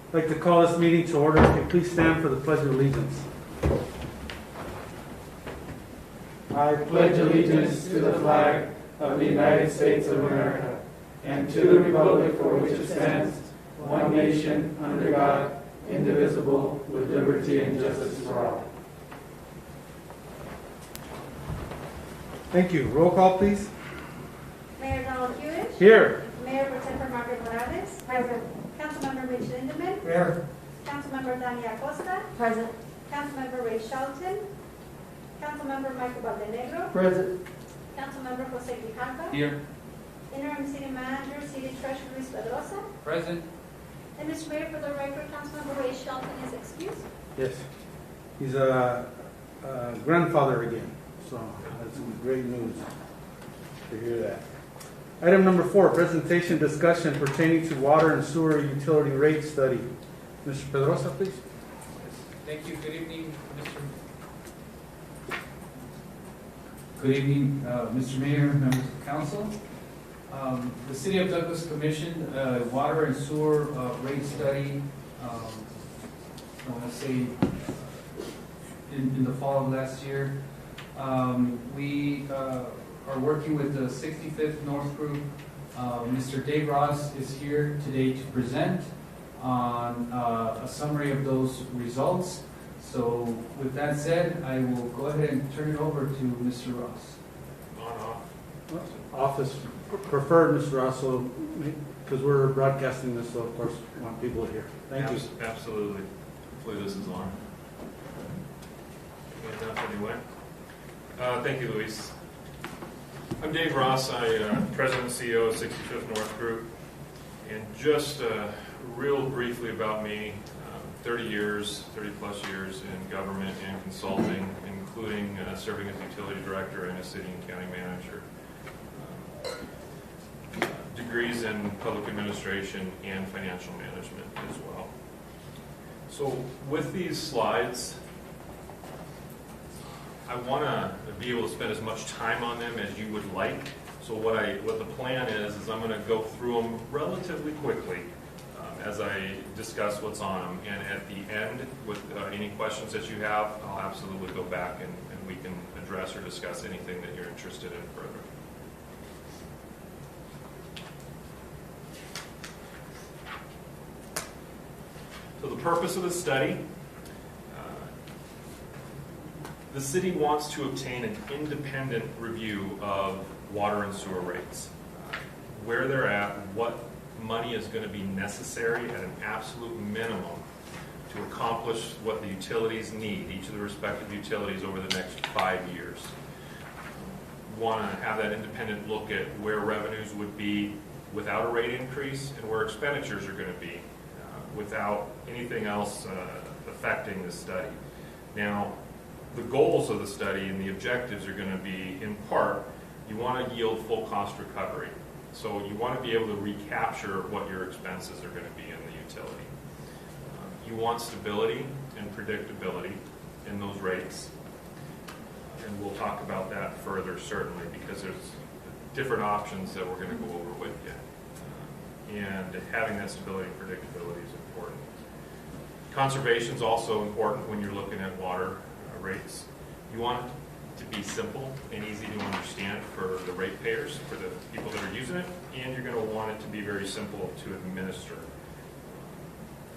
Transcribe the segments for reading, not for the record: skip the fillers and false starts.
I'd like to call this meeting to order. If you please stand for the Pledge of Allegiance. I pledge allegiance to the flag of the United States of America and to the republic for which it stands, one nation, under God, indivisible, with liberty and justice for all. Thank you. Roll call, please. Mayor Donald Hewitt. Here. Mayor Pro Tempore Margaret Morales. Present. Councilmember Mitch Lindemann. Here. Councilmember Dania Acosta. Present. Councilmember Ray Shelton. Councilmember Michael Valdenegro. Present. Councilmember Jose Grijalva. Here. Interim City Manager, City Treasurer Luis Pedrosa. Present. And Mr. Mayor, for the record, Councilmember Ray Shelton is excused. Yes. He's a grandfather again, so that's great news to hear that. Item number 4, presentation discussion pertaining to water and sewer utility rate study. Mr. Pedrosa, please. Thank you. Good evening, Good evening, Mr. Mayor, members of council. The City of Douglas commissioned a water and sewer rate study, I want to say in the fall of last year. We are working with the 65th North Group. Mr. Dave Ross is here today to present on a summary of those results. So with that said, I will go ahead and turn it over to Mr. Ross. Office preferred, Mr. Ross, because we're broadcasting this, so of course we want people to hear. Thank you. Absolutely. Hopefully this is on. Enough anyway. Thank you, Luis. I'm Dave Ross. I'm President and CEO of 65th North Group. And just real briefly about me, 30 plus years in government and consulting, including serving as utility director and a city and county manager. Degrees in public administration and financial management as well. So with these slides, I want to be able to spend as much time on them as you would like. So what the plan is I'm going to go through them relatively quickly as I discuss what's on them. And at the end, with any questions that you have, I'll absolutely go back and we can address or discuss anything that you're interested in further. So the purpose of the study, the city wants to obtain an independent review of water and sewer rates, where they're at, what money is going to be necessary at an absolute minimum to accomplish what the utilities need, each of the respective utilities over the next 5 years. We want to have that independent look at where revenues would be without a rate increase and where expenditures are going to be without anything else affecting the study. Now, the goals of the study and the objectives are going to be, in part, you want to yield full cost recovery. So you want to be able to recapture what your expenses are going to be in the utility. You want stability and predictability in those rates. And we'll talk about that further, certainly, because there's different options that we're going to go over with you. And having that stability and predictability is important. Conservation is also important when you're looking at water rates. You want it to be simple and easy to understand for the ratepayers, for the people that are using it, and you're going to want it to be very simple to administer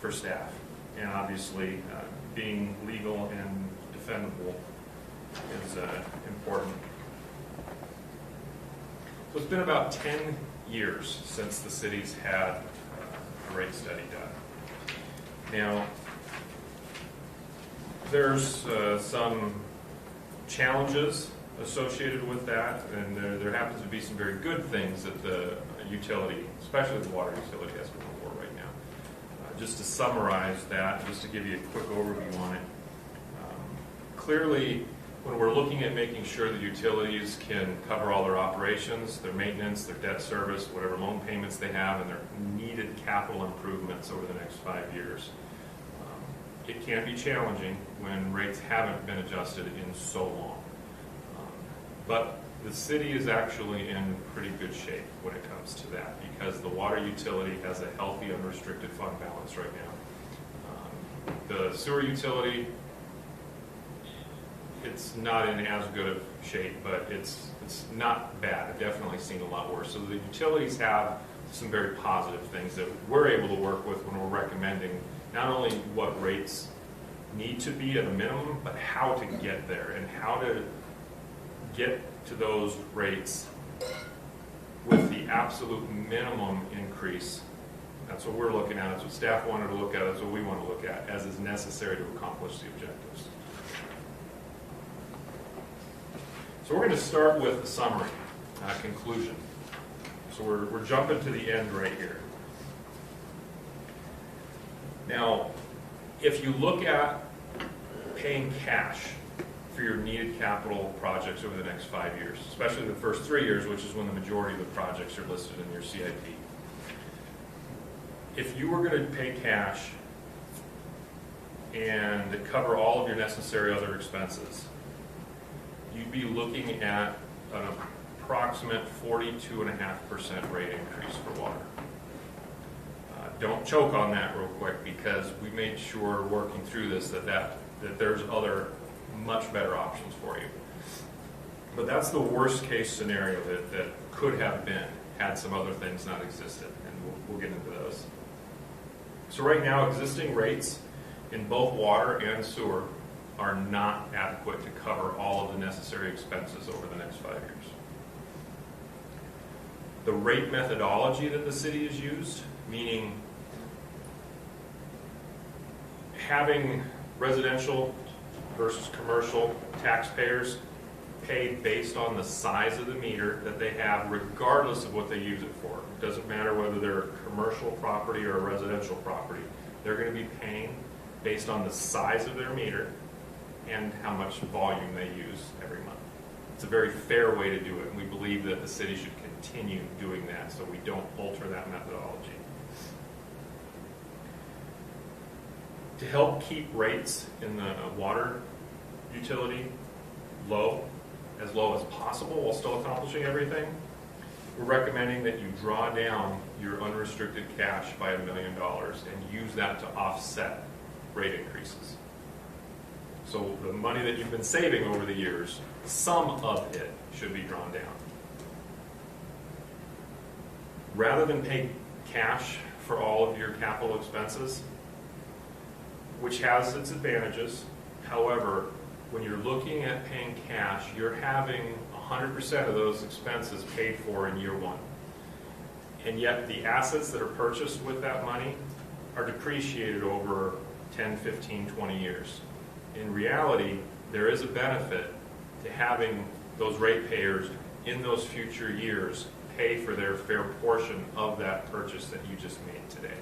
for staff. And obviously, being legal and defendable is important. So it's been about 10 years since the city's had a rate study done. Now, there's some challenges associated with that, and there happens to be some very good things that the utility, especially the water utility, has going for right now. Just to summarize that, just to give you a quick overview on it, clearly when we're looking at making sure that utilities can cover all their operations, their maintenance, their debt service, whatever loan payments they have, and their needed capital improvements over the next 5 years, it can be challenging when rates haven't been adjusted in so long. But the city is actually in pretty good shape when it comes to that, because the water utility has a healthy unrestricted fund balance right now. The sewer utility, it's not in as good of shape, but it's not bad. I've definitely seen a lot worse. So the utilities have some very positive things that we're able to work with when we're recommending not only what rates need to be at a minimum, but how to get there and how to get to those rates with the absolute minimum increase. That's what we're looking at. That's what staff wanted to look at. That's what we want to look at as is necessary to accomplish the objectives. So we're going to start with the summary, conclusion. So we're jumping to the end right here. Now, if you look at paying cash for your needed capital projects over the next 5 years, especially the first 3 years, which is when the majority of the projects are listed in your CIP. If you were going to pay cash and cover all of your necessary other expenses, you'd be looking at an approximate 42.5% rate increase for water. Don't choke on that real quick, because we made sure working through this that there's other much better options for you. But that's the worst case scenario that could have been had some other things not existed, and we'll get into those. So right now, existing rates in both water and sewer are not adequate to cover all of the necessary expenses over the next 5 years. The rate methodology that the city has used, meaning having residential versus commercial taxpayers pay based on the size of the meter that they have, regardless of what they use it for. It doesn't matter whether they're a commercial property or a residential property. They're going to be paying based on the size of their meter and how much volume they use every month. It's a very fair way to do it, and we believe that the city should continue doing that so we don't alter that methodology. To help keep rates in the water utility as low as possible while still accomplishing everything, we're recommending that you draw down your unrestricted cash by $1 million and use that to offset rate increases. So the money that you've been saving over the years, some of it should be drawn down. Rather than pay cash for all of your capital expenses, which has its advantages, however, when you're looking at paying cash, you're having 100% of those expenses paid for in year one. And yet the assets that are purchased with that money are depreciated over 10, 15, 20 years. In reality, there is a benefit to having those ratepayers in those future years pay for their fair portion of that purchase that you just made today.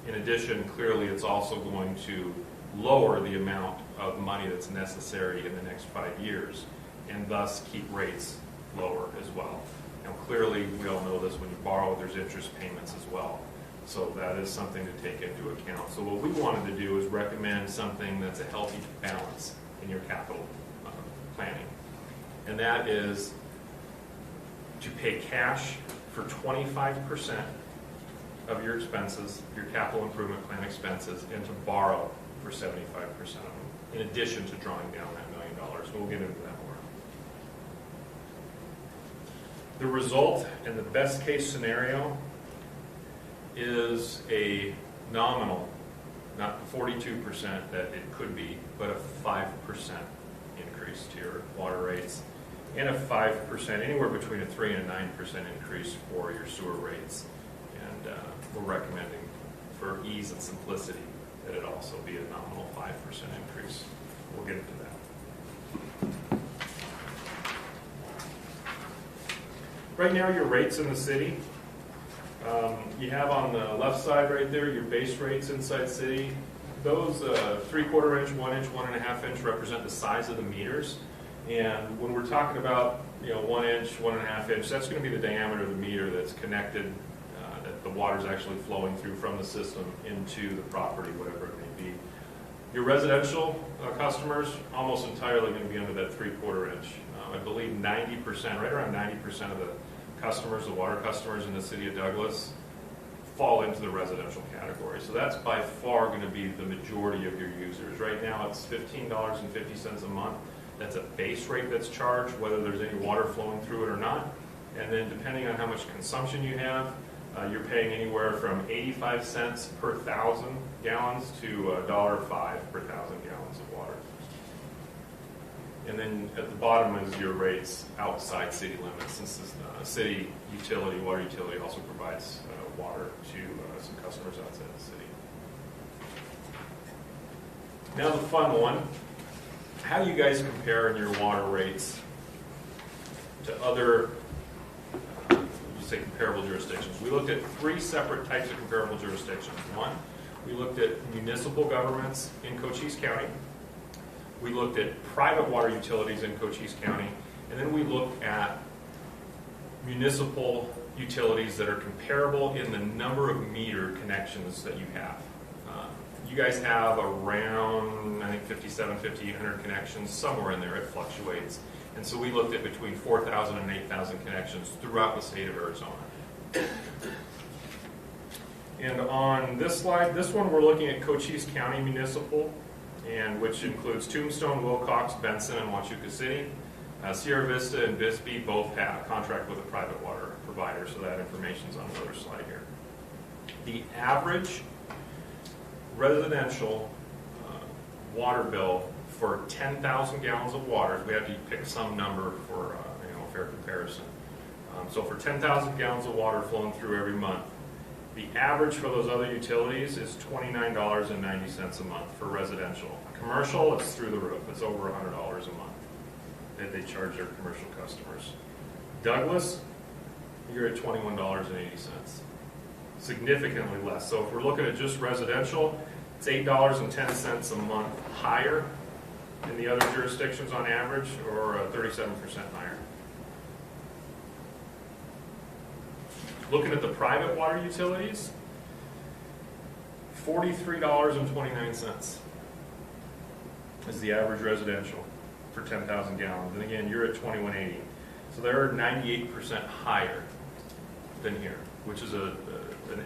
In addition, clearly it's also going to lower the amount of money that's necessary in the next 5 years, and thus keep rates lower as well. Now clearly, we all know this, when you borrow, there's interest payments as well. So that is something to take into account. So what we wanted to do is recommend something that's a healthy balance in your capital planning. And that is to pay cash for 25% of your expenses, your capital improvement plan expenses, and to borrow for 75% of them, in addition to drawing down that $1 million. We'll get into that more. The result in the best case scenario is a nominal, not the 42% that it could be, but a 5% increase to your water rates, and a 5%, anywhere between a 3 and a 9% increase for your sewer rates. And we're recommending, for ease and simplicity, that it also be a nominal 5% increase. We'll get into that. Right now, your rates in the city, you have on the left side right there your base rates inside city. Those 3/4 inch, 1 inch, 1.5 inch represent the size of the meters. And when we're talking about 1 inch, 1.5 inch, that's going to be the diameter of the meter that's connected, that the water's actually flowing through from the system into the property, whatever it may be. Your residential customers, almost entirely going to be under that 3/4 inch. I believe 90%, right around 90% of the customers, the water customers in the city of Douglas, fall into the residential category. So that's by far going to be the majority of your users. Right now it's $15.50 a month. That's a base rate that's charged, whether there's any water flowing through it or not. And then depending on how much consumption you have, you're paying anywhere from 85 cents per 1,000 gallons to $1.05 per 1,000 gallons of water. And then at the bottom is your rates outside city limits, since the city utility, water utility also provides water to some customers outside the city. Now the fun one. How do you guys compare in your water rates to other, say, comparable jurisdictions? We looked at 3 separate types of comparable jurisdictions. One, we looked at municipal governments in Cochise County. We looked at private water utilities in Cochise County. And then we looked at municipal utilities that are comparable in the number of meter connections that you have. You guys have around, I think, 5,800 connections, somewhere in there. It fluctuates. And so we looked at between 4,000 and 8,000 connections throughout the state of Arizona. And on this slide, this one we're looking at Cochise County Municipal, and which includes Tombstone, Wilcox, Benson, and Huachuca City. Sierra Vista and Bisbee both have a contract with a private water provider, so that information's on the other slide here. The average residential water bill for 10,000 gallons of water, we have to pick some number for a fair comparison. So for 10,000 gallons of water flowing through every month, the average for those other utilities is $29.90 a month for residential. Commercial, it's through the roof. It's over $100 a month that they charge their commercial customers. Douglas, you're at $21.80. Significantly less. So if we're looking at just residential, it's $8.10 a month higher than the other jurisdictions on average, or 37% higher. Looking at the private water utilities, $43.29 is the average residential for 10,000 gallons. And again, you're at $21.80. So they're 98% higher than here, which is an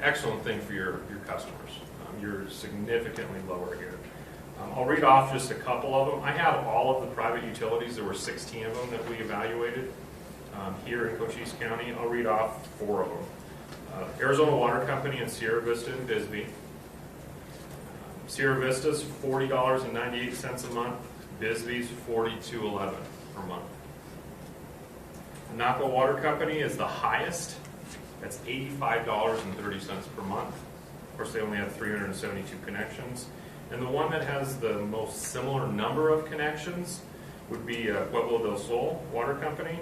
excellent thing for your customers. You're significantly lower here. I'll read off just a couple of them. I have all of the private utilities. There were 16 of them that we evaluated here in Cochise County. I'll read off 4 of them. Arizona Water Company in Sierra Vista and Bisbee. Sierra Vista's $40.98 a month. Bisbee's $42.11 per month. Naco Water Company is the highest. That's $85.30 per month. Of course, they only have 372 connections. And the one that has the most similar number of connections would be Pueblo del Sol Water Company.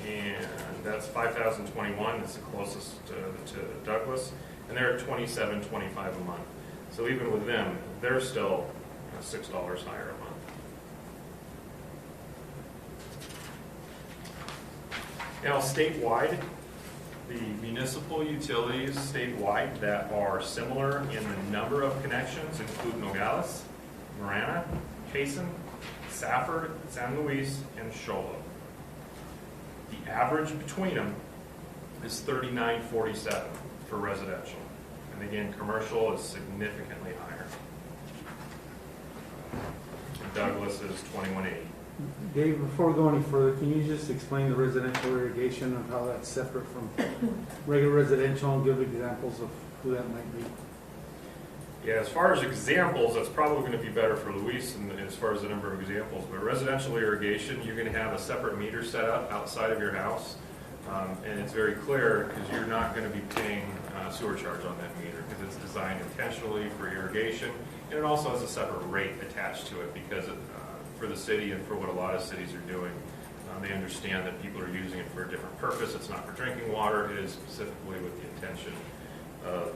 And that's 5,021. That's the closest to Douglas. And they're at $27.25 a month. So even with them, they're still $6 higher a month. Now, statewide, the municipal utilities statewide that are similar in the number of connections include Nogales, Marana, Payson, Safford, San Luis, and Sholo. The average between them is $39.47 for residential. And again, commercial is significantly higher. Douglas is $21.80. Dave, before we go any further, can you just explain the residential irrigation and how that's separate from regular residential and give examples of who that might be? Yeah, as far as examples, that's probably going to be better for Luis as far as the number of examples. But residential irrigation, you're going to have a separate meter set up outside of your house. And it's very clear because you're not going to be paying sewer charge on that meter because it's designed intentionally for irrigation. And it also has a separate rate attached to it because for the city and for what a lot of cities are doing, they understand that people are using it for a different purpose. It's not for drinking water. It is specifically with the intention of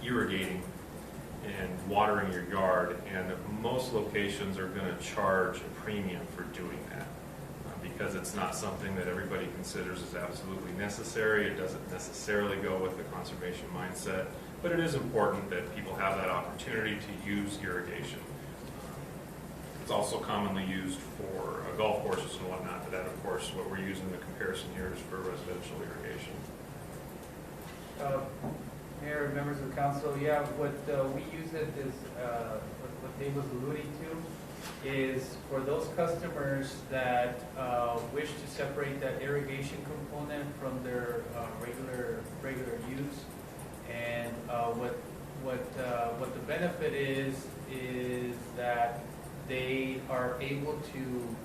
irrigating and watering your yard. And most locations are going to charge a premium for doing that because it's not something that everybody considers as absolutely necessary. It doesn't necessarily go with the conservation mindset, but it is important that people have that opportunity to use irrigation. It's also commonly used for golf courses and whatnot, but that, of course, what we're using the comparison here is for residential irrigation. Mayor, members of council, yeah, what we use it is, what Dave was alluding to, is for those customers that wish to separate that irrigation component from their regular use. And what the benefit is that they are able to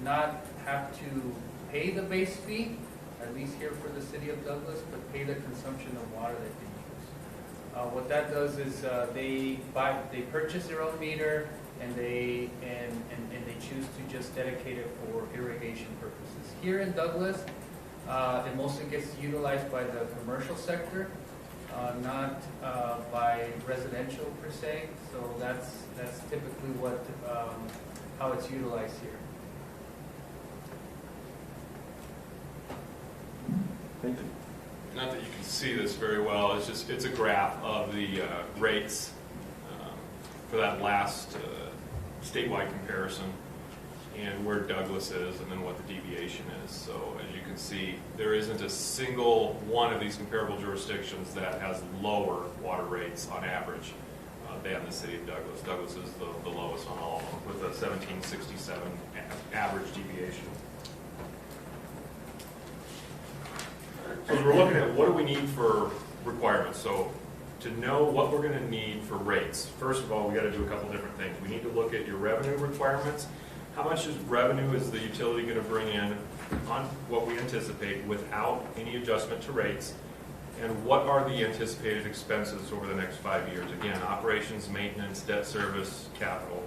not have to pay the base fee, at least here for the city of Douglas, but pay the consumption of water that they use. What that does is they purchase their own meter, and they choose to just dedicate it for irrigation purposes. Here in Douglas, it mostly gets utilized by the commercial sector, not by residential per se. So that's typically how it's utilized here. Thank you. Not that you can see this very well, it's a graph of the rates for that last statewide comparison and where Douglas is and then what the deviation is. So as you can see, there isn't a single one of these comparable jurisdictions that has lower water rates on average than the city of Douglas. Douglas is the lowest on all of them with a 1767 average deviation. So as we're looking at what do we need for requirements, so to know what we're going to need for rates, first of all, we got to do a couple different things. We need to look at your revenue requirements. How much revenue is the utility going to bring in on what we anticipate without any adjustment to rates? And what are the anticipated expenses over the next 5 years? Again, operations, maintenance, debt service, capital.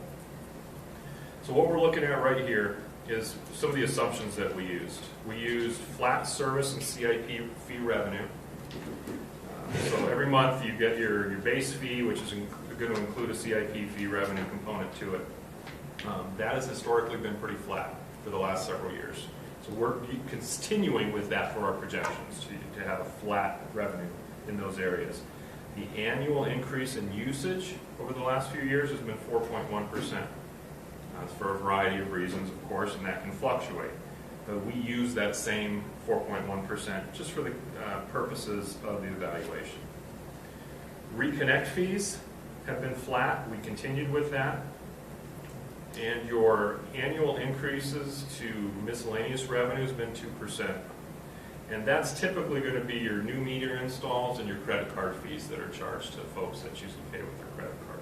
So what we're looking at right here is some of the assumptions that we used. We used flat service and CIP fee revenue. So every month you get your base fee, which is going to include a CIP fee revenue component to it. That has historically been pretty flat for the last several years. So we're continuing with that for our projections to have a flat revenue in those areas. The annual increase in usage over the last few years has been 4.1%. That's for a variety of reasons, of course, and that can fluctuate. But we use that same 4.1% just for the purposes of the evaluation. Reconnect fees have been flat. We continued with that. And your annual increases to miscellaneous revenue has been 2%. And that's typically going to be your new meter installs and your credit card fees that are charged to folks that choose to pay with their credit card.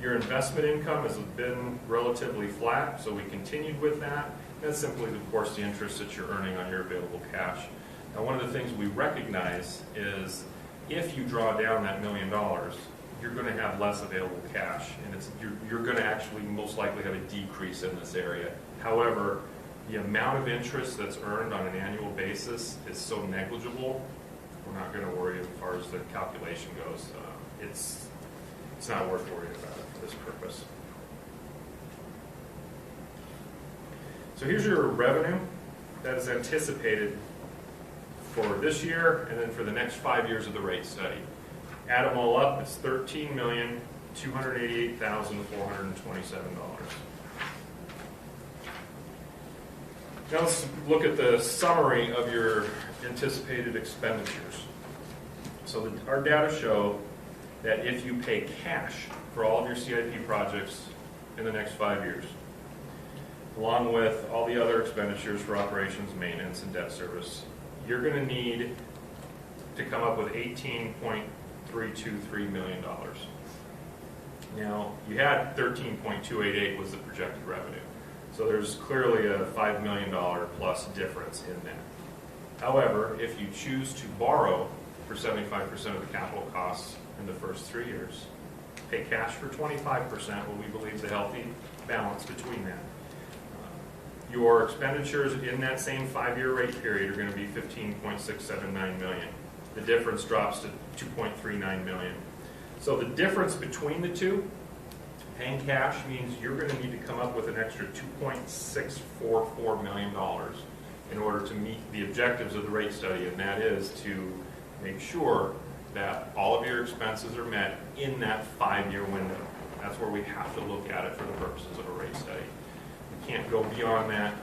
Your investment income has been relatively flat, so we continued with that. That's simply, of course, the interest that you're earning on your available cash. Now, one of the things we recognize is if you draw down that $1 million, you're going to have less available cash, and you're going to actually most likely have a decrease in this area. However, the amount of interest that's earned on an annual basis is so negligible, we're not going to worry as far as the calculation goes. It's not worth worrying about it for this purpose. So here's your revenue that is anticipated for this year and then for the next 5 years of the rate study. Add them all up, it's $13,288,427. Now let's look at the summary of your anticipated expenditures. So our data show that if you pay cash for all of your CIP projects in the next 5 years, along with all the other expenditures for operations, maintenance, and debt service, you're going to need to come up with $18.323 million. Now, you had $13.288 was the projected revenue. So there's clearly a $5 million plus difference in that. However, if you choose to borrow for 75% of the capital costs in the first 3 years, pay cash for 25%, what we believe is a healthy balance between that. Your expenditures in that same 5-year rate period are going to be $15.679 million. The difference drops to $2.39 million. So the difference between the two, paying cash, means you're going to need to come up with an extra $2.644 million in order to meet the objectives of the rate study, and that is to make sure that all of your expenses are met in that 5-year window. That's where we have to look at it for the purposes of a rate study. We can't go beyond that,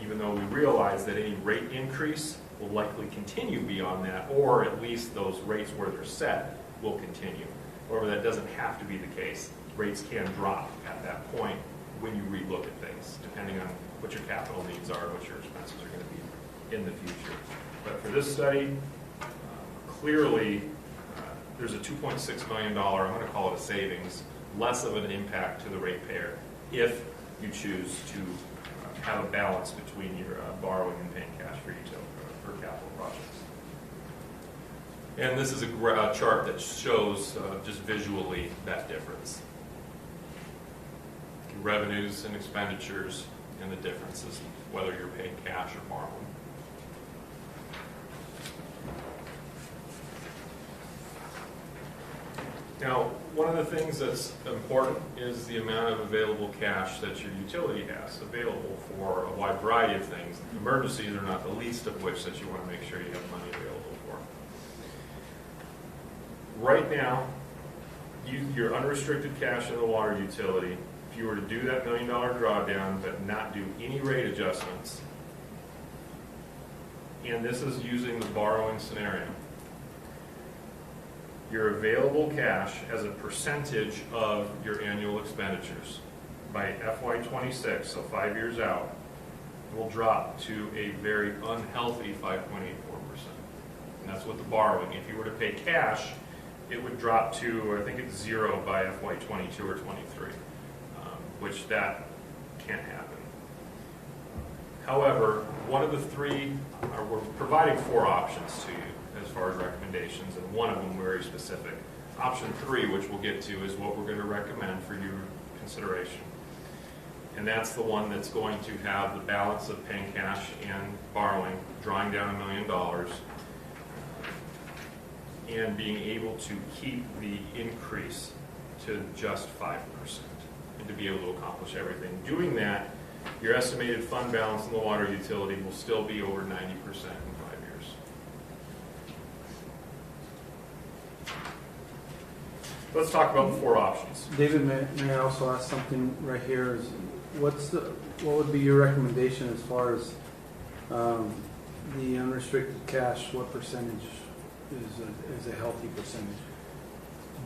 even though we realize that any rate increase will likely continue beyond that, or at least those rates where they're set will continue. However, that doesn't have to be the case. Rates can drop at that point when you relook at things, depending on what your capital needs are, what your expenses are going to be in the future. But for this study, clearly, there's a $2.6 million, I'm going to call it a savings, less of an impact to the ratepayer if you choose to have a balance between your borrowing and paying cash for capital projects. And this is a chart that shows just visually that difference. Revenues and expenditures and the differences, whether you're paying cash or borrowing. Now, one of the things that's important is the amount of available cash that your utility has available for a wide variety of things. Emergencies are not the least of which that you want to make sure you have money available for. Right now, your unrestricted cash in the water utility, if you were to do that $1 million drawdown but not do any rate adjustments, and this is using the borrowing scenario, your available cash as a percentage of your annual expenditures by FY26, so 5 years out, will drop to a very unhealthy 5.84%. And that's with the borrowing. If you were to pay cash, it would drop to, I think it's 0 by FY22 or 23, which that can't happen. However, one of the three, we're providing 4 options to you as far as recommendations, and one of them very specific. Option 3, which we'll get to, is what we're going to recommend for your consideration. And that's the one that's going to have the balance of paying cash and borrowing, drawing down $1 million, and being able to keep the increase to just 5%, and to be able to accomplish everything. Doing that, your estimated fund balance in the water utility will still be over 90% in 5 years. Let's talk about the 4 options. David, may I also ask something right here? Is what would be your recommendation as far as the unrestricted cash? What percentage is a healthy percentage?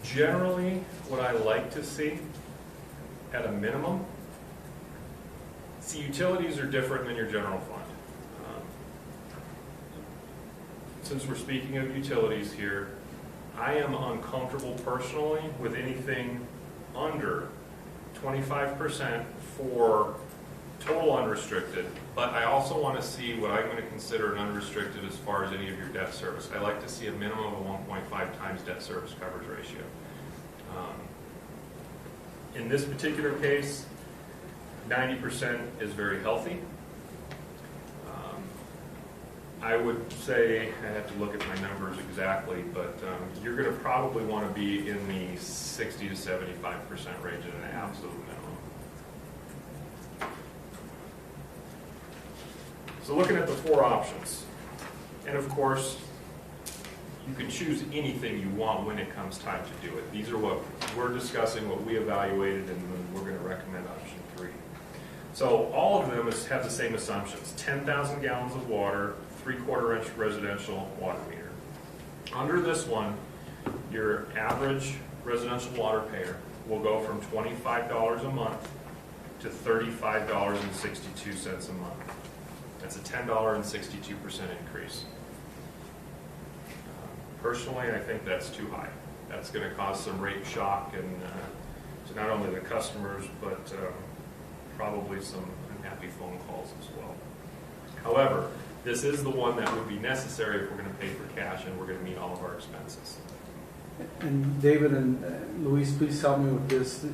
Generally, what I like to see, at a minimum, see, utilities are different than your general fund. Since we're speaking of utilities here, I am uncomfortable personally with anything under 25% for total unrestricted, but I also want to see what I'm going to consider an unrestricted as far as any of your debt service. I like to see a minimum of 1.5 times debt service coverage ratio. In this particular case, 90% is very healthy. I would say, I have to look at my numbers exactly, but you're going to probably want to be in the 60 to 75% range at an absolute minimum. So looking at the 4 options, and of course, you can choose anything you want when it comes time to do it. These are what we're discussing, what we evaluated, and then we're going to recommend option 3. So all of them have the same assumptions: 10,000 gallons of water, 3/4 inch residential water meter. Under this one, your average residential water payer will go from $25 a month to $35.62 a month. That's a $10.62% increase. Personally, I think that's too high. That's going to cause some rate shock and to not only the customers, but probably some unhappy phone calls as well. However, this is the one that would be necessary if we're going to pay for cash and we're going to meet all of our expenses. And David and Luis, please help me with this.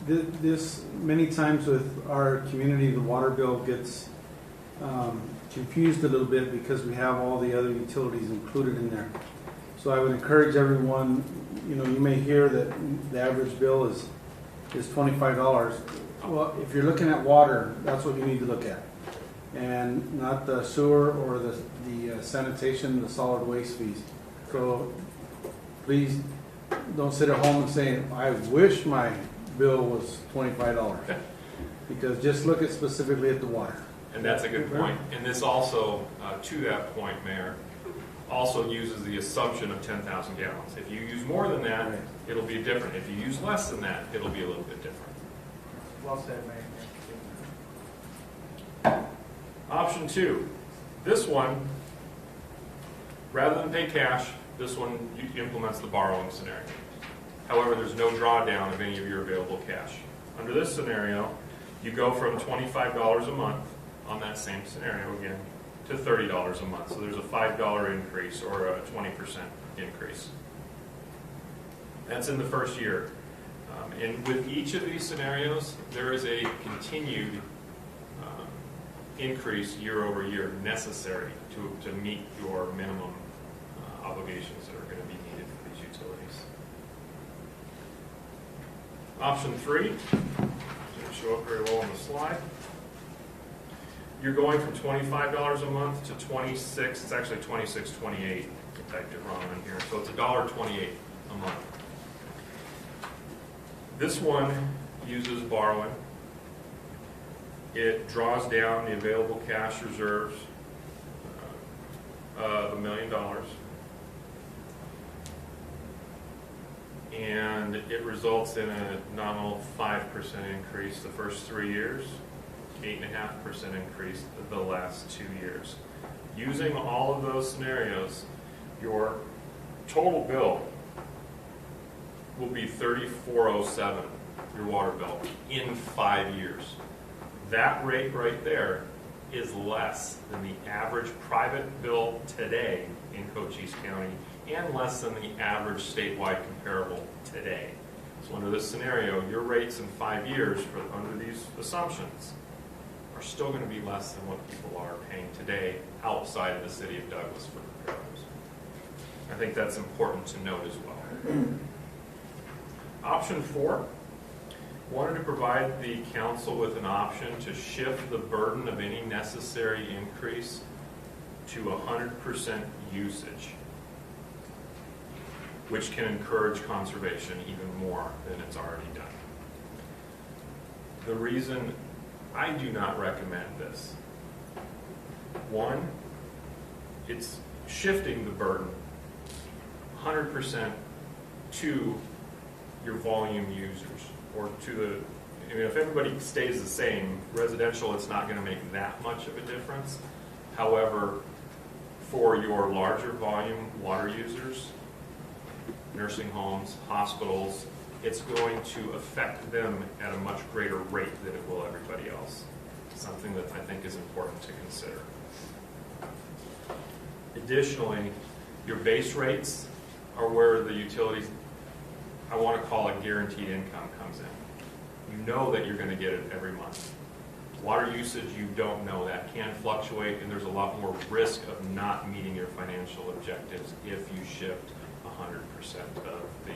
This many times with our community, the water bill gets confused a little bit because we have all the other utilities included in there. So I would encourage everyone, you may hear that the average bill is $25. Well, if you're looking at water, that's what you need to look at, and not the sewer or the sanitation, the solid waste fees. So please don't sit at home and say, I wish my bill was $25, because just look at specifically at the water. And that's a good point. And this also, to that point, Mayor, also uses the assumption of 10,000 gallons. If you use more than that, Right. it'll be different. If you use less than that, it'll be a little bit different. Well said, Mayor. Option 2, this one, rather than pay cash, this one implements the borrowing scenario. However, there's no drawdown of any of your available cash. Under this scenario, you go from $25 a month on that same scenario again to $30 a month. So there's a $5 increase or a 20% increase. That's in the first year. And with each of these scenarios, there is a continued increase year over year necessary to meet your minimum obligations that are going to be needed for these utilities. Option 3, didn't show up very well on the slide. You're going from $25 a month to $26. It's actually $26.28. I typed it wrong on here. So it's $1.28 a month. This one uses borrowing. It draws down the available cash reserves of $1 million. And it results in a nominal 5% increase the first 3 years, 8.5% increase the last 2 years. Using all of those scenarios, your total bill will be $34.07, your water bill, in 5 years. That rate right there is less than the average private bill today in Cochise County and less than the average statewide comparable today. So under this scenario, your rates in 5 years under these assumptions are still going to be less than what people are paying today outside of the city of Douglas for repairs. I think that's important to note as well. Option 4, wanted to provide the council with an option to shift the burden of any necessary increase to 100% usage, which can encourage conservation even more than it's already done. The reason I do not recommend this, one, it's shifting the burden 100% to your volume users, or to the, if everybody stays the same, residential, it's not going to make that much of a difference. However, for your larger volume water users, nursing homes, hospitals, it's going to affect them at a much greater rate than it will everybody else. Something that I think is important to consider. Additionally, your base rates are where the utilities, I want to call it guaranteed income, comes in. You know that you're going to get it every month. Water usage, you don't know. That can fluctuate, and there's a lot more risk of not meeting your financial objectives if you shift 100% of the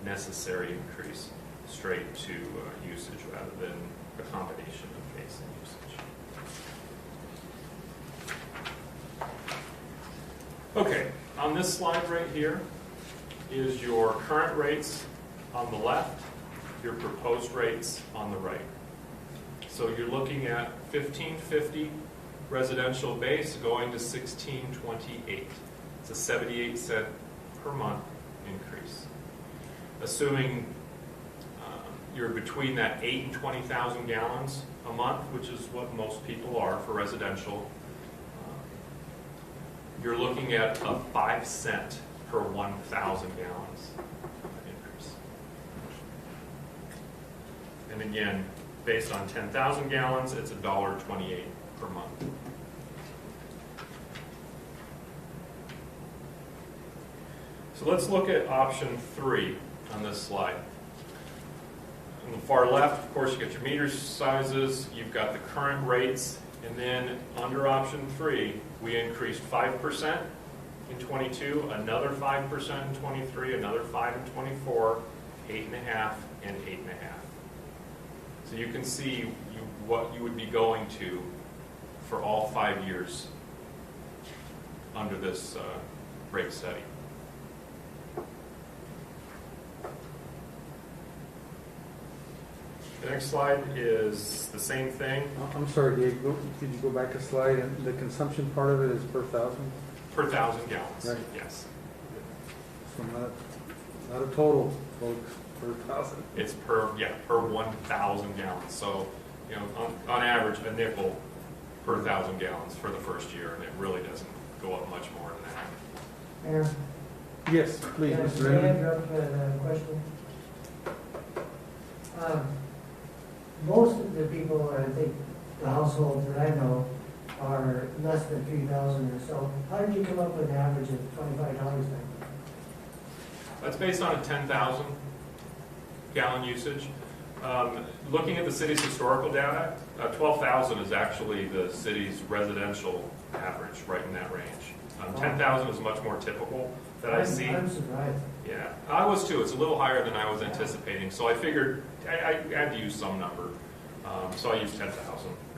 necessary increase straight to usage rather than a combination of base and usage. Okay, on this slide right here is your current rates on the left, your proposed rates on the right. So you're looking at $15.50 residential base going to $16.28. It's a 78-cent per month increase. Assuming you're between that 8 and 20,000 gallons a month, which is what most people are for residential, you're looking at a 5 cent per 1,000 gallons increase. And again, based on 10,000 gallons, it's $1.28 per month. So let's look at option 3 on this slide. On the far left, of course, you got your meter sizes, you've got the current rates, and then under option 3, we increased 5% in 22, another 5% in 23, another 5 in 24, 8.5, and 8.5. So you can see what you would be going to for all 5 years under this rate study. The next slide is the same thing, I'm sorry, Dave, could you go back a slide? And the consumption part of it is per thousand? per 1,000 gallons. Right. Yes. So not a total, folks, per thousand. It's per 1,000 gallons. So, you know, on average, a nickel per 1,000 gallons for the first year, and it really doesn't go up much more than that. Mayor, Yes, please, can Mr. I Raymond. interrupt with a question? Most of the people, or I think the households that I know, are less than 3,000 or so. How did you come up with an average of $25 then? That's based on a 10,000 gallon usage. Looking at the city's historical data, 12,000 is actually the city's residential average, right in that range. 10,000 is much more typical that I see. I'm surprised. Yeah, I was too. It's a little higher than I was anticipating, so I figured I had to use some number. So I used 10,000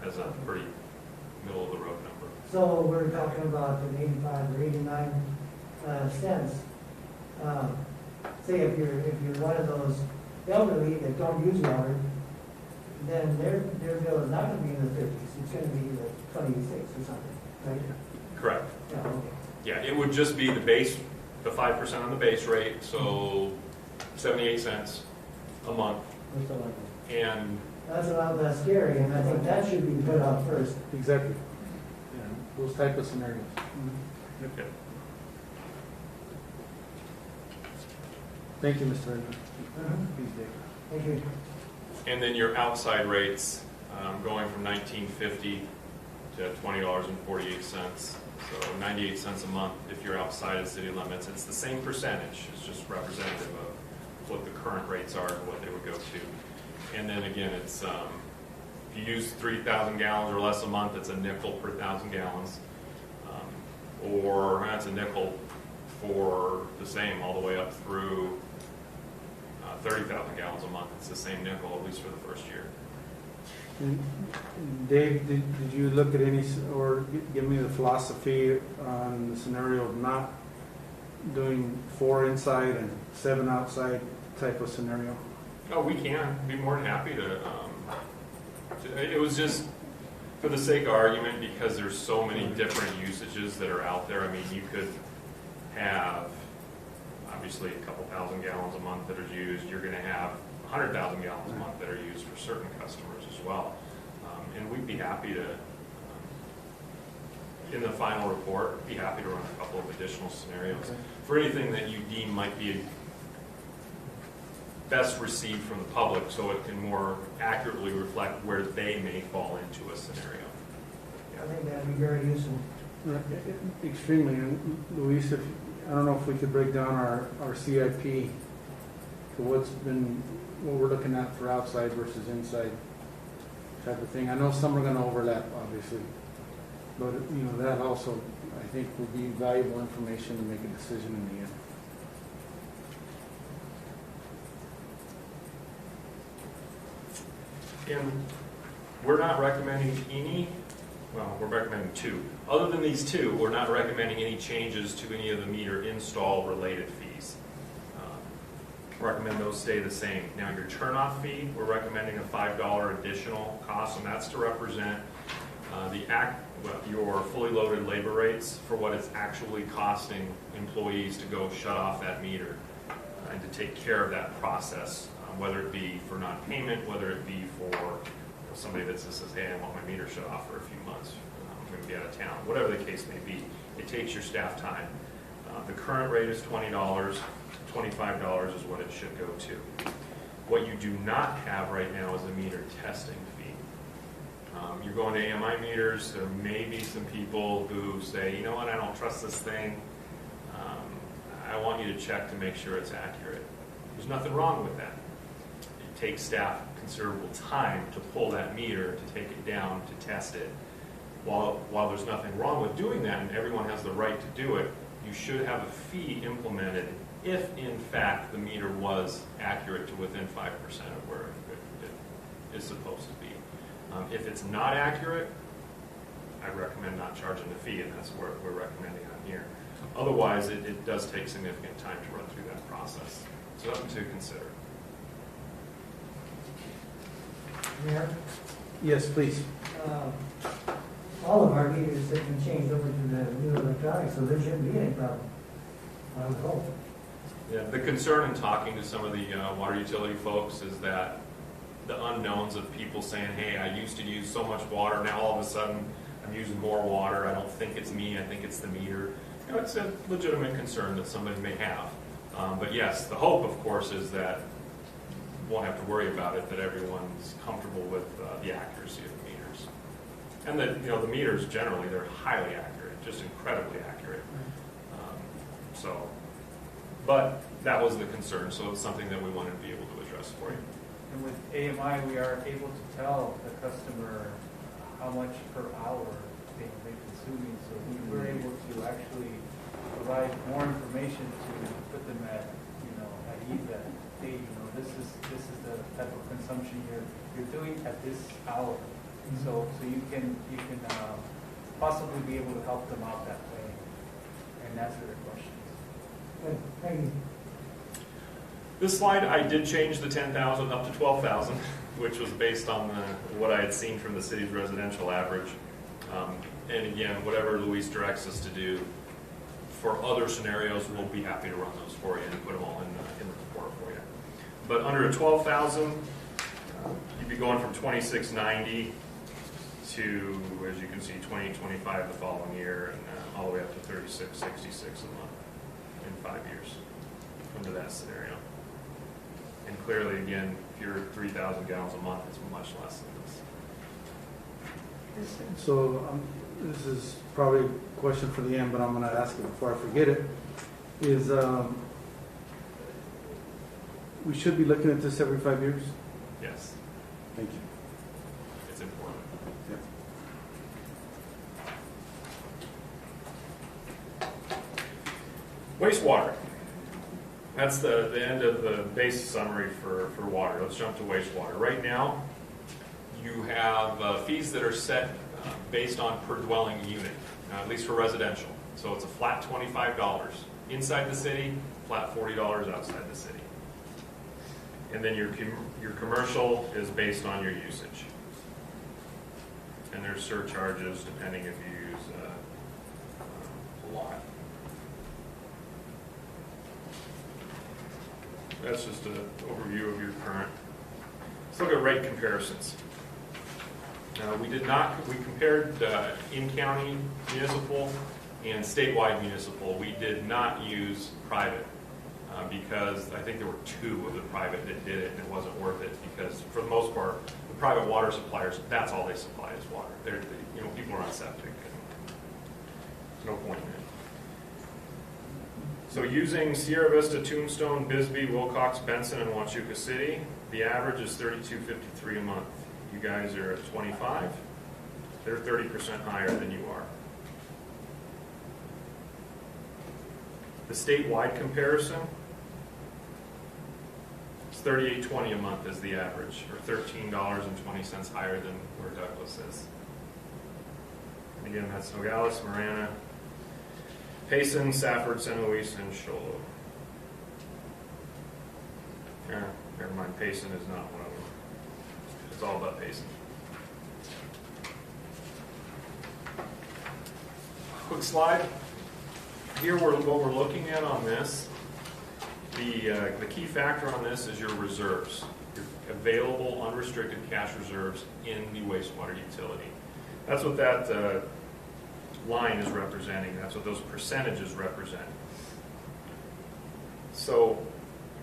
as a pretty middle of the road number. So we're talking about an 85 or 89 cents. Say if you're one of those elderly that don't use water, then their bill is not going to be in the 50s. It's going to be the 26 or something, right? Correct. Yeah, okay. Yeah, it would just be the base, the 5% on the base rate, so 78 cents a month. Or something like that. And That's a lot less scary, and I think that should be put out first. Exactly. Yeah, those type of scenarios. okay, Thank you, Mr. Raymond. Mhm. Please, Dave. Thank you. and then your outside rates going from $19.50 to $20.48, so 98 cents a month if you're outside of city limits. It's the same percentage, it's just representative of what the current rates are and what they would go to. And then again, it's if you use 3,000 gallons or less a month, it's a nickel per 1,000 gallons, or that's a nickel for the same all the way up through 30,000 gallons a month. It's the same nickel, at least for the first year. And Dave, did you look at any, or give me the philosophy on the scenario of not doing 4 inside and 7 outside type of scenario? Oh, we can. Be more than happy to. It was just for the sake of argument, because there's so many different usages that are out there. I mean, you could have obviously a couple thousand gallons a month that are used. You're going to have 100,000 gallons a month that are used for certain customers as well. And we'd be happy to, in the final report, be happy to run a couple of additional scenarios for anything that you deem might be best received from the public, so it can more accurately reflect where they may fall into a scenario. I think that'd be very useful. Extremely. And Luis, if, I don't know if we could break down our CIP to what we're looking at for outside versus inside type of thing. I know some are going to overlap, obviously, but you know that also I think would be valuable information to make a decision in the end. And we're not recommending any, well, we're recommending 2. Other than these 2, we're not recommending any changes to any of the meter install related fees. Recommend those stay the same. Now your turnoff fee, we're recommending a $5 additional cost, and that's to represent your fully loaded labor rates for what it's actually costing employees to go shut off that meter and to take care of that process, whether it be for non-payment, whether it be for somebody that just says, hey, I want my meter shut off for a few months, I'm going to be out of town, whatever the case may be. It takes your staff time. The current rate is $20, $25 is what it should go to. What you do not have right now is a meter testing fee. You're going to AMI meters, there may be some people who say, you know what, I don't trust this thing. I want you to check to make sure it's accurate. There's nothing wrong with that. It takes staff considerable time to pull that meter, to take it down, to test it. While there's nothing wrong with doing that, and everyone has the right to do it, you should have a fee implemented if, in fact, the meter was accurate to within 5% of where it is supposed to be. If it's not accurate, I recommend not charging the fee, and that's what we're recommending on here. Otherwise, it does take significant time to run through that process. So something to consider. Mayor, Yes, please. all of our meters have been changed over to the new electronics, so there shouldn't be any problem. I would hope. Yeah, the concern in talking to some of the water utility folks is that the unknowns of people saying, hey, I used to use so much water, now all of a sudden I'm using more water, I don't think it's me, I think it's the meter. You know, it's a legitimate concern that somebody may have. But yes, the hope, of course, is that you won't have to worry about it, that everyone's comfortable with the accuracy of the meters. And that, you know, the meters generally, they're highly accurate, just incredibly accurate. But that was the concern, so it's something that we wanted to be able to address for you. And with AMI, we are able to tell the customer how much per hour they're consuming, so we were able to actually provide more information to put them at, at ease that, hey, this is the type of consumption you're doing at this hour. So you can possibly be able to help them out that way and answer their questions. Good, thank you. This slide, I did change the 10,000 up to 12,000, which was based on what I had seen from the city's residential average. And again, whatever Luis directs us to do for other scenarios, we'll be happy to run those for you and put them all in the report for you. But under a 12,000, you'd be going from 2,690 to, as you can see, 2025 the following year, and all the way up to 3,666 a month in 5 years under that scenario. And clearly, again, if you're 3,000 gallons a month, it's much less than this. So this is probably a question for the end, but I'm going to ask it before I forget it. Is we should be looking at this every 5 years? Yes, Thank you. it's important. Wastewater. That's the end of the base summary for water. Let's jump to wastewater. Right now, you have fees that are set based on per dwelling unit, at least for residential. So it's a flat $25 inside the city, flat $40 outside the city. And then your commercial is based on your usage. And there's surcharges depending if you use a lot. That's just an overview of your current. Let's look at rate comparisons. We compared in-county municipal and statewide municipal. We did not use private because I think there were 2 of the private that did it, and it wasn't worth it because for the most part, the private water suppliers, that's all they supply is water. People are on septic, and there's no point in it. So using Sierra Vista, Tombstone, Bisbee, Wilcox, Benson, and Huachuca City, the average is $32.53 a month. You guys are at 25. They're 30% higher than you are. The statewide comparison, it's $38.20 a month is the average, or $13.20 higher than where Douglas is. And again, that's Nogales, Marana, Payson, Safford, San Luis, and Sholo. Never mind, Payson is not one of them. It's all about Payson. Quick slide. Here, what we're looking at on this, the key factor on this is your reserves, your available unrestricted cash reserves in the wastewater utility. That's what that line is representing. That's what those percentages represent. So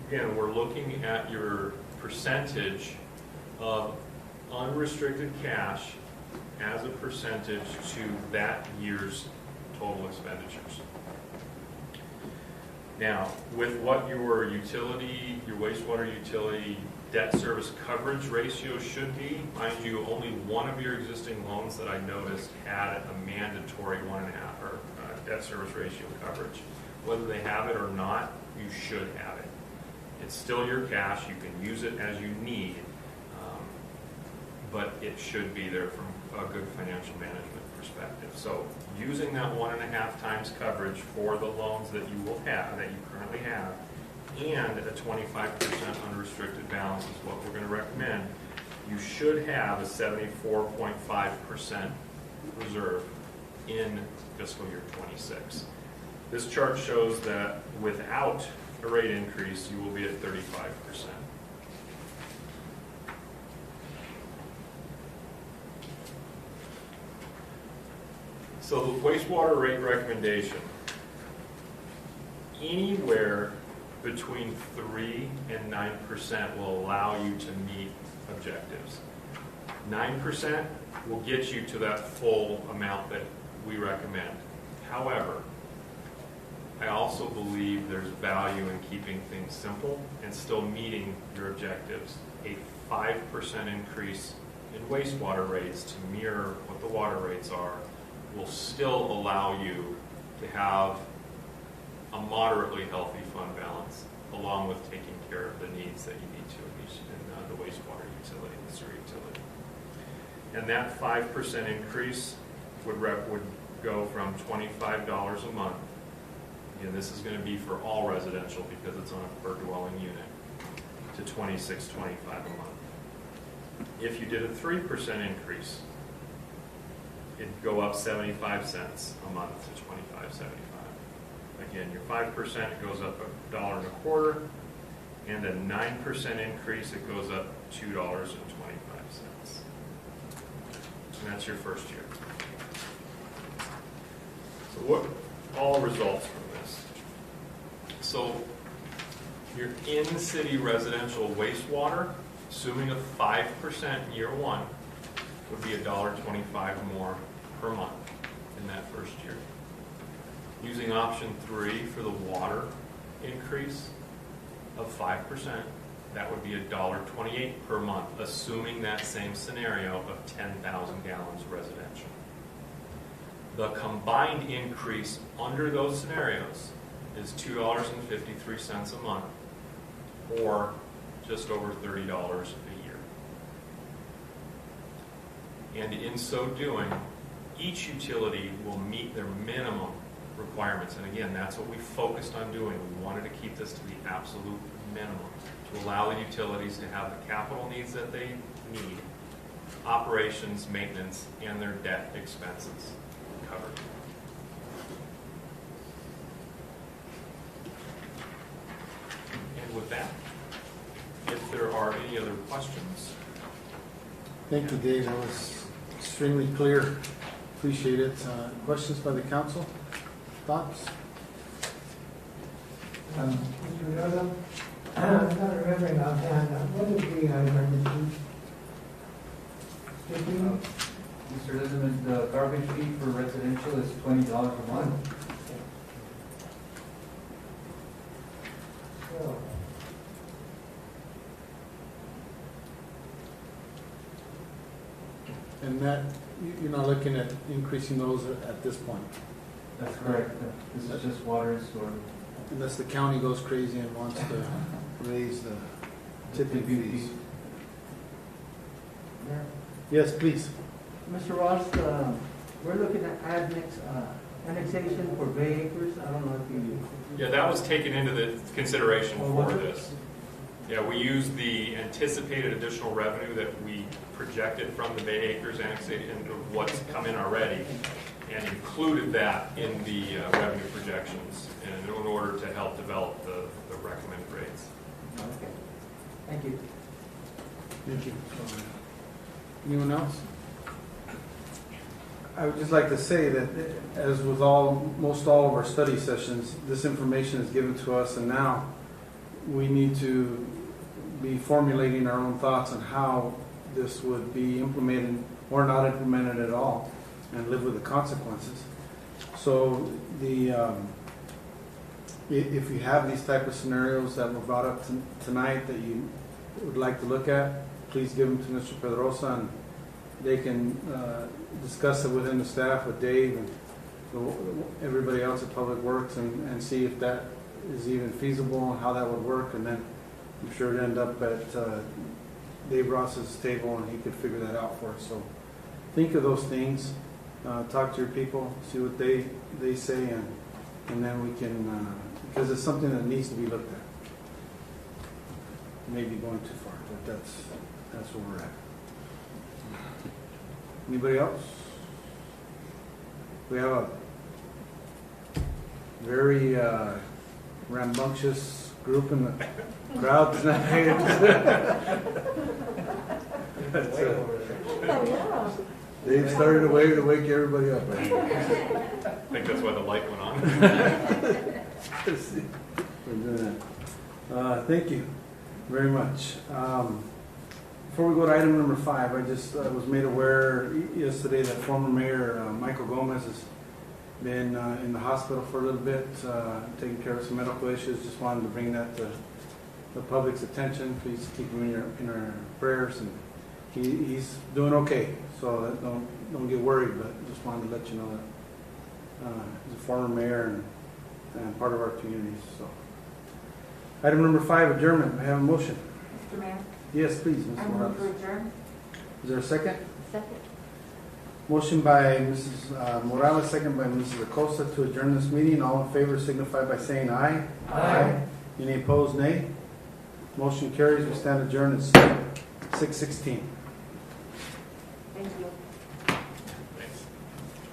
again, we're looking at your percentage of unrestricted cash as a percentage to that year's total expenditures. Now, with what your wastewater utility debt service coverage ratio should be, mind you, only one of your existing loans that I noticed had a mandatory 1.5 or debt service ratio coverage. Whether they have it or not, you should have it. It's still your cash. You can use it as you need, but it should be there from a good financial management perspective. So using that 1.5 times coverage for the loans that you will have, that you currently have, and a 25% unrestricted balance is what we're going to recommend. you should have a 74.5% reserve in fiscal year 26. This chart shows that without a rate increase, you will be at 35%. So the wastewater rate recommendation, anywhere between 3 and 9% will allow you to meet objectives. 9% will get you to that full amount that we recommend. However, I also believe there's value in keeping things simple and still meeting your objectives. A 5% increase in wastewater rates to mirror what the water rates are will still allow you to have a moderately healthy fund balance, along with taking care of the needs that you need to in the wastewater utility, the sewer utility. And that 5% increase would go from $25 a month. Again, this is going to be for all residential because it's on a per dwelling unit, to $26.25 a month. If you did a 3% increase, it'd go up 75 cents a month to $25.75. Again, your 5% goes up $1.25, and a 9% increase, it goes up $2.25. And that's your first year. So what all results from this? So your in-city residential wastewater, assuming a 5% in year one, would be $1.25 more per month in that first year. Using option 3 for the water increase of 5%, that would be $1.28 per month, assuming that same scenario of 10,000 gallons residential. The combined increase under those scenarios is $2.53 a month, or just over $30 a year. And in so doing, each utility will meet their minimum requirements. And again, that's what we focused on doing. We wanted to keep this to the absolute minimum to allow the utilities to have the capital needs that they need, operations, maintenance, and their debt expenses covered. And with that, if there are any other questions. Thank you, Dave. That was extremely clear. Appreciate it. Questions by the council? Thoughts? Mr. Redondo, I'm not remembering offhand, what is the emergency? Mr. Lisman, the garbage fee for residential is $20 a month. So, And that, you're not looking at increasing those at this point? That's correct. This is just water and sewer. Unless the county goes crazy and wants to raise the tipping fees. Mayor? Yes, please. Mr. Ross, we're looking at annexation for Bay Acres. I don't know if you... Yeah, that was taken into the consideration Oh, for was it? this. Yeah, we used the anticipated additional revenue that we projected from the Bay Acres annexation into what's come in already, and included that in the revenue projections in order to help develop the recommended rates. Okay. Thank you. Thank you. Anyone else? I would just like to say that, as with most all of our study sessions, this information is given to us, and now we need to be formulating our own thoughts on how this would be implemented or not implemented at all, and live with the consequences. So if you have these type of scenarios that were brought up tonight that you would like to look at, please give them to Mr. Pedrosa, and they can discuss it within the staff with Dave and everybody else at Public Works, and see if that is even feasible and how that would work. And then I'm sure it'd end up at Dave Ross's table, and he could figure that out for us. So think of those things, talk to your people, see what they say, and then we can, because it's something that needs to be looked at. Maybe going too far, but that's where we're at. Anybody else? We have a very rambunctious group in the crowd tonight. That's, They've started a way to wake everybody up. I think that's why the light went on. We're doing that. Thank you very much. Before we go to item number 5, I just was made aware yesterday that former Mayor Michael Gomez has been in the hospital for a little bit, taking care of some medical issues. Just wanted to bring that to the public's attention. Please keep him in our prayers. And he's doing okay, so that don't get worried. But just wanted to let you know that he's a former mayor and part of our community. So, item number 5, adjournment. I have a motion. Mr. Mayor, Yes, please, Ms. I move Morales. to adjourn. Is there a second? Second. Motion by Mrs. Morales, second by Mrs. Acosta to adjourn this meeting. All in favor signify by saying aye. Aye. Any opposed, nay? Motion carries. We stand adjourned at 6:16.